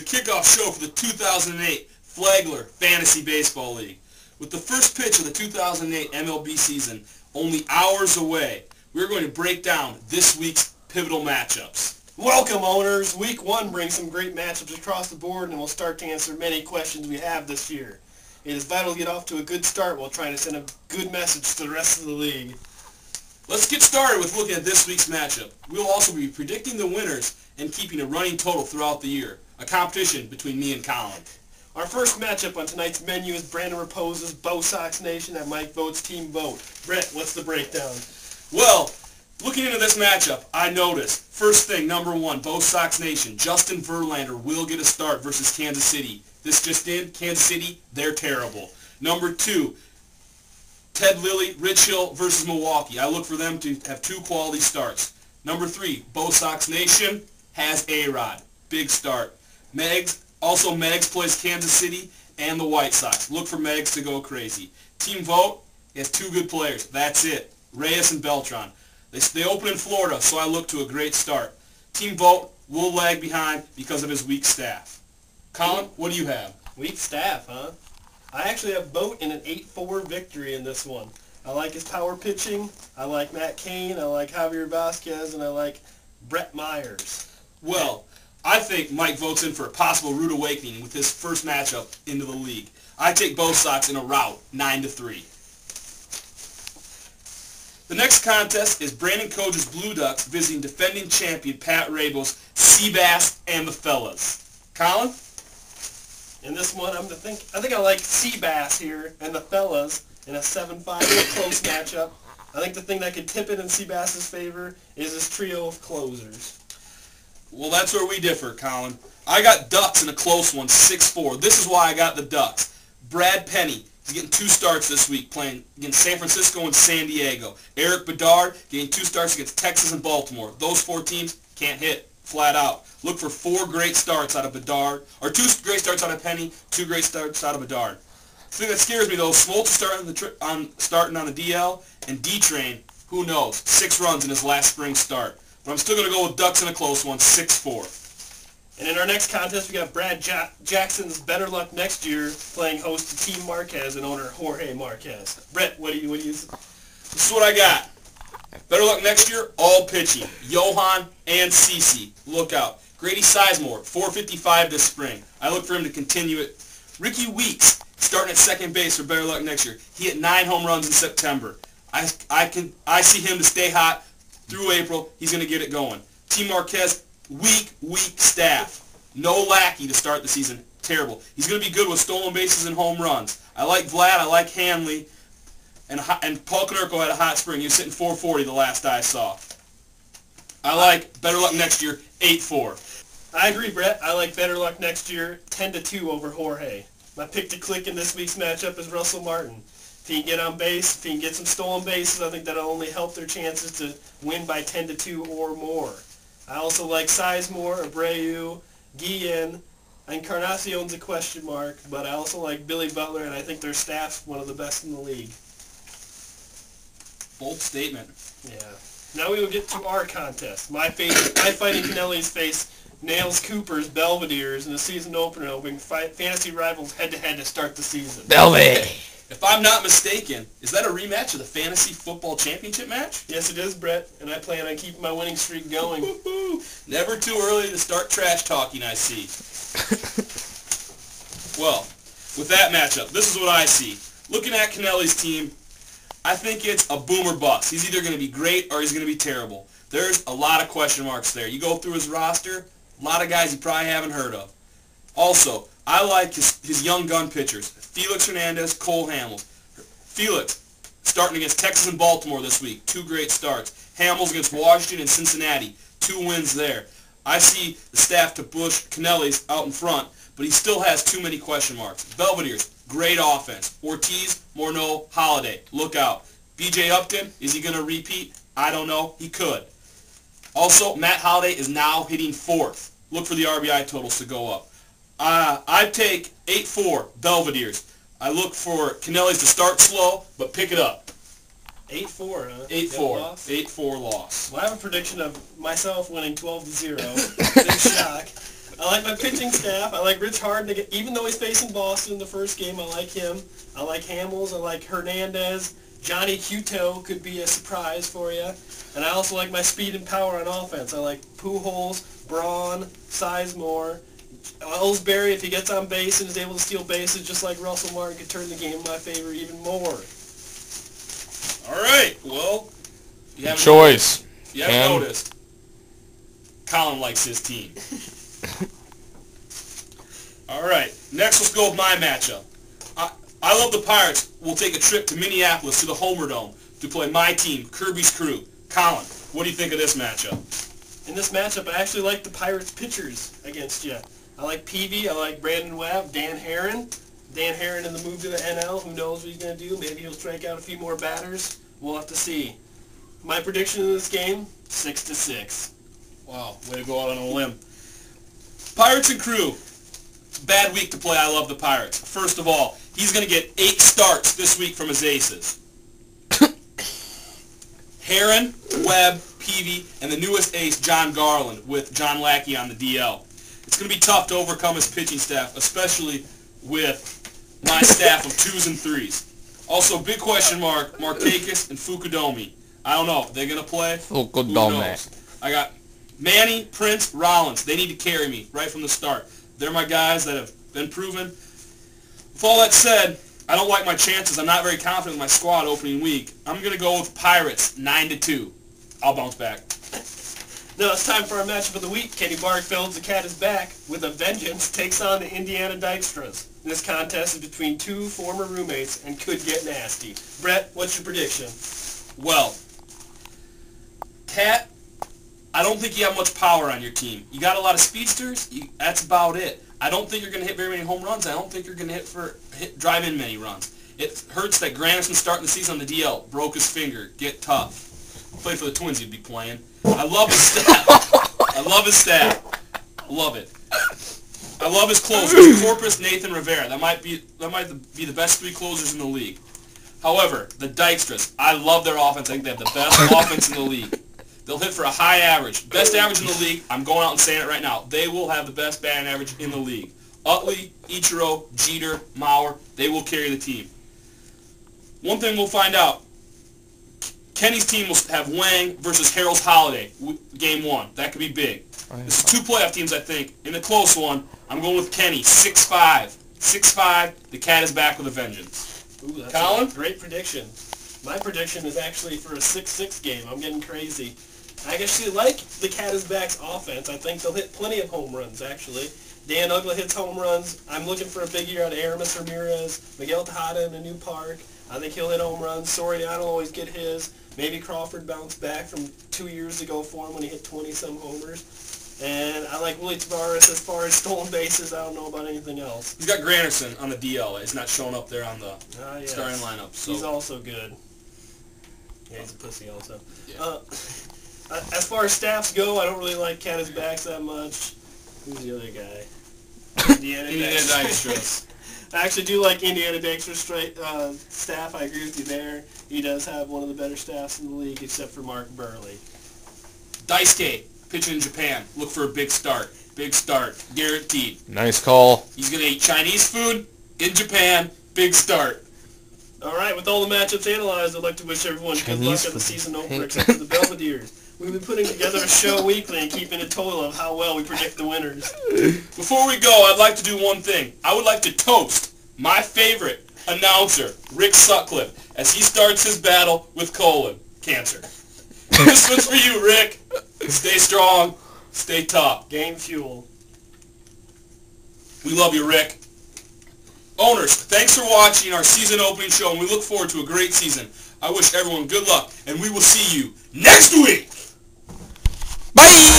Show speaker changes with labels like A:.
A: kickoff show for the 2008 Flagler Fantasy Baseball League. With the first pitch of the 2008 MLB season only hours away, we're going to break down this week's pivotal matchups.
B: Welcome, owners. Week 1 brings some great matchups across the board, and we'll start to answer many questions we have this year. It is vital to get off to a good start while trying to send a good message to the rest of the league.
A: Let's get started with looking at this week's matchup. We'll also be predicting the winners and keeping a running total throughout the year, a competition between me and Colin.
B: Our first matchup on tonight's menu is Brandon Raposa's Bo Sox Nation at Mike Vote's Team Vote. Brett, what's the breakdown?
A: Well, looking into this matchup, I noticed, first thing, number 1, Bo Sox Nation, Justin Verlander will get a start versus Kansas City. This just in, Kansas City, they're terrible. Number 2, Ted Lilly, Rich Hill versus Milwaukee. I look for them to have 2 quality starts. Number 3, Bo Sox Nation has A-Rod. Big start. Megs plays Kansas City and the White Sox. Look for Megs to go crazy. Team Vote has 2 good players. That's it. Reyes and Beltran. They open in Florida, so I look to a great start. Team Vote will lag behind because of his weak staff. Colin, what do you have?
B: Weak staff, huh? I actually have Vote in an 8-4 victory in this one. I like his power pitching. I like Matt Cain. I like Javier Vasquez, and I like Brett Myers.
A: Well, I think Mike Vote's in for a possible rude awakening with his first matchup into the league. I take Bo Sox in a rout, 9-3. The next contest is Brandon Koja's Blue Ducks visiting defending champion Pat Rabo's Seabass and the Fellas. Colin?
B: In this one, I think I like Seabass here and the Fellas in a 7-5 close matchup. I think the thing that could tip it in Seabass's favor is his trio of closers.
A: Well, that's where we differ, Colin. I got Ducks in a close one, 6-4. This is why I got the Ducks. Brad Penny, he's getting 2 starts this week playing against San Francisco and San Diego. Eric Bedard getting 2 starts against Texas and Baltimore. Those 4 teams can't hit, flat out. Look for 4 great starts out of Bedard, or 2 great starts out of Penny, 2 great starts out of Bedard. The thing that scares me, though, Smoltz starting on the DL, and D-Train, who knows, 6 runs in his last spring start. But I'm still going to go with Ducks in a close one, 6-4.
B: And in our next contest, we got Brad Jackson's Better Luck Next Year playing host to Team Marquez and owner Jorge Marquez. Brett, what do you?
A: This is what I got. Better Luck Next Year, all pitching. Johan and Cece, look out. Grady Sizemore, 455 this spring. I look for him to continue it. Ricky Weeks, starting at second base for Better Luck Next Year. He hit 9 home runs in September. I see him to stay hot through April. He's going to get it going. Team Marquez, weak staff. No Lackey to start the season. Terrible. He's going to be good with stolen bases and home runs. I like Vlad. I like Hanley. And Paul Konerko had a hot spring. He was hitting 440 the last I saw. I like Better Luck Next Year, 8-4.
B: I agree, Brett. I like Better Luck Next Year, 10-2 over Jorge. My pick to click in this week's matchup is Russell Martin. If he can get on base, if he can get some stolen bases, I think that'll only help their chances to win by 10-2 or more. I also like Sizemore, Abreu, Guillen. Encarnacion's a question mark, but I also like Billy Butler, and I think their staff's one of the best in the league.
A: Bold statement.
B: Yeah. Now we will get to our contest. My Fighting Canellis face Nails Cooper's Belvedere's in the season opener, opening fantasy rivals head-to-head to start the season.
C: Belvedere!
A: If I'm not mistaken, is that a rematch of the Fantasy Football Championship match?
B: Yes, it is, Brett, and I plan on keeping my winning streak going.
A: Never too early to start trash talking, I see. Well, with that matchup, this is what I see. Looking at Canelli's team, I think it's a boom or bust. He's either going to be great or he's going to be terrible. There's a lot of question marks there. You go through his roster, a lot of guys you probably haven't heard of. Also, I like his young gun pitchers, Felix Hernandez, Cole Hamels. Felix, starting against Texas and Baltimore this week, 2 great starts. Hamels against Washington and Cincinnati, 2 wins there. I see the staff to push Canelli's out in front, but he still has too many question marks. Belvedere's, great offense. Ortiz, Morneau, Holiday, look out. B.J. Upton, is he going to repeat? I don't know. He could. Also, Matt Holiday is now hitting 4th. Look for the RBI totals to go up. I take 8-4 Belvedere's. I look for Canelli's to start slow, but pick it up.
B: 8-4, huh?
A: 8-4. 8-4 loss.
B: Well, I have a prediction of myself winning 12-0. Big shock. I like my pitching staff. I like Rich Harden. Even though he's facing Boston in the first game, I like him. I like Hamels. I like Hernandez. Johnny Cueto could be a surprise for you. And I also like my speed and power on offense. I like Pujols, Braun, Sizemore. Ellsbury, if he gets on base and is able to steal bases just like Russell Martin, could turn the game in my favor even more.
A: All right. Well, you haven't
C: choice.
A: Noticed. You haven't noticed. Colin likes his team. All right. Next, let's go with my matchup. I love the Pirates. We'll take a trip to Minneapolis to the Homer Dome to play my team, Kirby's Crew. Colin, what do you think of this matchup?
B: In this matchup, I actually like the Pirates pitchers against you. I like Peavy. I like Brandon Webb, Dan Herron. Dan Herron in the move to the NL. Who knows what he's going to do? Maybe he'll strike out a few more batters. We'll have to see. My prediction in this game, 6-6.
A: Wow, way to go out on a limb. Pirates and Crew. Bad week to play I Love the Pirates. First of all, he's going to get 8 starts this week from his aces. Herron, Webb, Peavy, and the newest ace, John Garland, with John Lackey on the DL. It's going to be tough to overcome his pitching staff, especially with my staff of 2s and 3s. Also, big question mark, Markakis and Fukudomi. I don't know. They're going to play? Who knows? I got Manny, Prince, Rollins. They need to carry me right from the start. They're my guys that have been proven. With all that said, I don't like my chances. I'm not very confident in my squad opening week. I'm going to go with Pirates, 9-2. I'll bounce back.
B: Now it's time for our matchup of the week. Kenny Barkfeld's The Cat is Back with a vengeance takes on the Indiana Dykstras. This contest is between 2 former roommates and could get nasty. Brett, what's your prediction?
A: Well, Cat, I don't think you have much power on your team. You got a lot of speedsters. That's about it. I don't think you're going to hit very many home runs. I don't think you're going to drive in many runs. It hurts that Granderson starting the season on the DL broke his finger. Get tough. Played for the Twins, he'd be playing. I love his staff. I love his staff. I love it. I love his closers. Corpus, Nathan Rivera. That might be the best 3 closers in the league. However, the Dykstras, I love their offense. I think they have the best offense in the league. They'll hit for a high average. Best average in the league. I'm going out and saying it right now. They will have the best batting average in the league. Utley, Ichiro, Jeter, Mauer, they will carry the team. One thing we'll find out, Kenny's team will have Wang versus Harold's Holiday, game 1. That could be big. This is 2 playoff teams, I think. In a close one, I'm going with Kenny, 6-5. 6-5, the Cat is back with a vengeance.
B: Ooh, that's
A: Colin?
B: a great prediction. My prediction is actually for a 6-6 game. I'm getting crazy. I actually like the Cat is Back's offense. I think they'll hit plenty of home runs, actually. Dan Uggla hits home runs. I'm looking for a big year out of Aramis Ramirez, Miguel Tejada in a new park. I think he'll hit home runs. Soriano will always get his. Maybe Crawford bounced back from 2 years ago for him when he hit 20-some homers. And I like Willie Tavares as far as stolen bases. I don't know about anything else.
A: He's got Granderson on the DL. He's not showing up there on the starting lineup. So.
B: He's also good. Yeah, he's a pussy also.
A: Yeah.
B: As far as staffs go, I don't really like Cat is Back that much. Who's the other guy? Indiana Dykstras. I actually do like Indiana Dykstras staff. I agree with you there. He does have one of the better staffs in the league, except for Mark Burley.
A: Daisuke, pitching in Japan. Look for a big start. Big start. Guaranteed.
C: Nice call.
A: He's going to eat Chinese food in Japan. Big start.
B: All right, with all the matchups analyzed, I'd like to wish everyone good luck at the season opener, except for the Belvederes. We've been putting together a show weekly and keeping a total of how well we predict the winners.
A: Before we go, I'd like to do one thing. I would like to toast my favorite announcer, Rick Sutcliffe, as he starts his battle with colon cancer. This one's for you, Rick. Stay strong. Stay tough.
B: Game fuel.
A: We love you, Rick. Owners, thanks for watching our season opening show, and we look forward to a great season. I wish everyone good luck, and we will see you next week.
C: Bye!